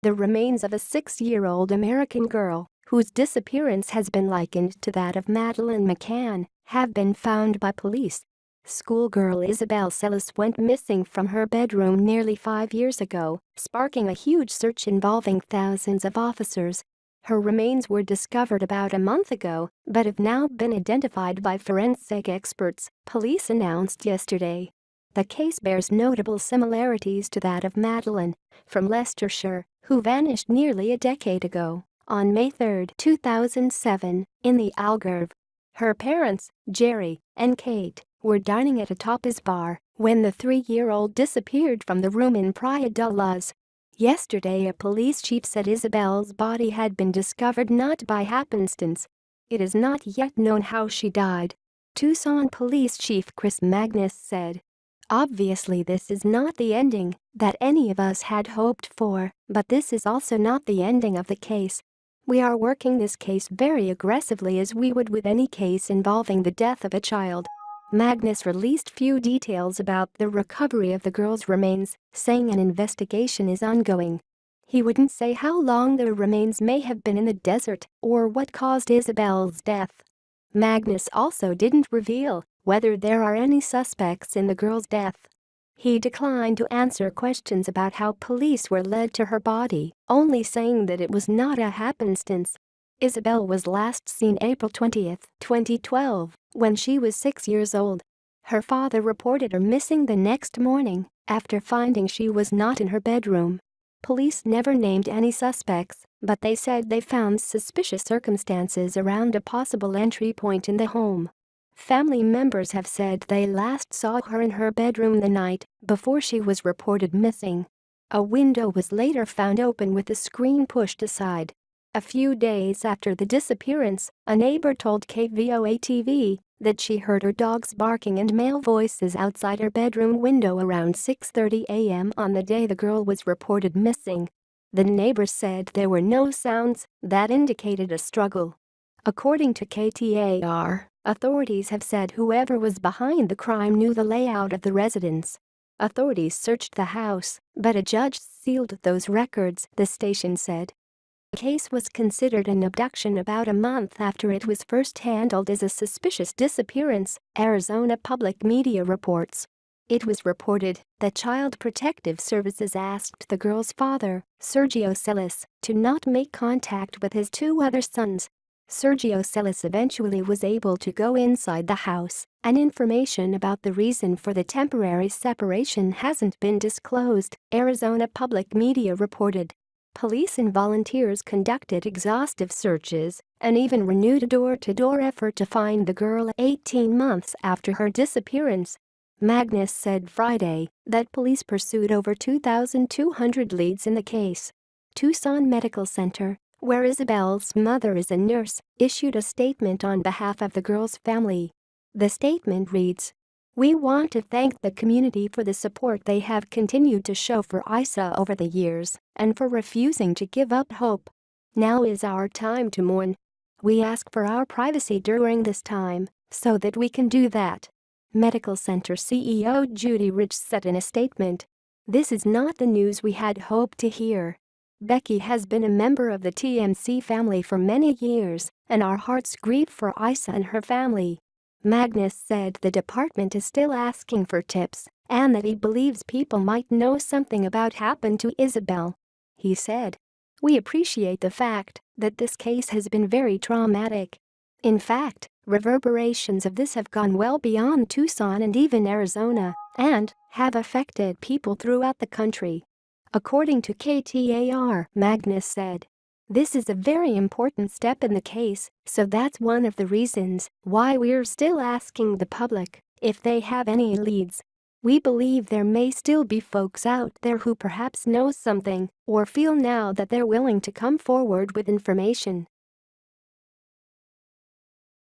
The remains of a 6-year-old American girl, whose disappearance has been likened to that of Maddeleine McCann, have been found by police. Schoolgirl Isabel Celis went missing from her bedroom nearly 5 years ago, sparking a huge search involving thousands of officers. Her remains were discovered about a month ago, but have now been identified by forensic experts, police announced yesterday. The case bears notable similarities to that of Madeleine, from Leicestershire, who vanished nearly a decade ago, on May 3, 2007, in the Algarve. Her parents, Jerry and Kate, were dining at a tapas bar when the 3-year-old disappeared from the room in Praia de Luz. Yesterday, a police chief said Isabel's body had been discovered not by happenstance. It is not yet known how she died. Tucson Police Chief Chris Magnus said. Obviously, this is not the ending that any of us had hoped for, but this is also not the ending of the case. We are working this case very aggressively as we would with any case involving the death of a child. Magnus released few details about the recovery of the girl's remains, saying an investigation is ongoing. He wouldn't say how long the remains may have been in the desert or what caused Isabel's death. Magnus also didn't reveal whether there are any suspects in the girl's death. He declined to answer questions about how police were led to her body, only saying that it was not a happenstance. Isabel was last seen April 20, 2012, when she was 6 years old. Her father reported her missing the next morning after finding she was not in her bedroom. Police never named any suspects, but they said they found suspicious circumstances around a possible entry point in the home. Family members have said they last saw her in her bedroom the night before she was reported missing. A window was later found open with the screen pushed aside. A few days after the disappearance, a neighbor told KVOA-TV that she heard her dogs barking and male voices outside her bedroom window around 6:30 a.m. on the day the girl was reported missing. The neighbor said there were no sounds that indicated a struggle. According to KTAR, authorities have said whoever was behind the crime knew the layout of the residence. Authorities searched the house, but a judge sealed those records, the station said. The case was considered an abduction about a month after it was first handled as a suspicious disappearance, Arizona Public Media reports. It was reported that Child Protective Services asked the girl's father, Sergio Celis, to not make contact with his 2 other sons. Sergio Celis eventually was able to go inside the house, and information about the reason for the temporary separation hasn't been disclosed, Arizona Public Media reported. Police and volunteers conducted exhaustive searches and even renewed a door-to-door effort to find the girl 18 months after her disappearance. Magnus said Friday that police pursued over 2,200 leads in the case. Tucson Medical Center, where Isabel's mother is a nurse, issued a statement on behalf of the girl's family. The statement reads, "We want to thank the community for the support they have continued to show for Isa over the years and for refusing to give up hope. Now is our time to mourn. We ask for our privacy during this time so that we can do that." Medical Center CEO Judy Rich said in a statement, "This is not the news we had hoped to hear. Becky has been a member of the TMC family for many years, and our hearts grieve for Isa and her family." Magnus said the department is still asking for tips and that he believes people might know something about what happened to Isabel. He said, "We appreciate the fact that this case has been very traumatic. In fact, reverberations of this have gone well beyond Tucson and even Arizona and have affected people throughout the country." According to KTAR, Magnus said, "This is a very important step in the case, so that's one of the reasons why we're still asking the public if they have any leads. We believe there may still be folks out there who perhaps know something or feel now that they're willing to come forward with information."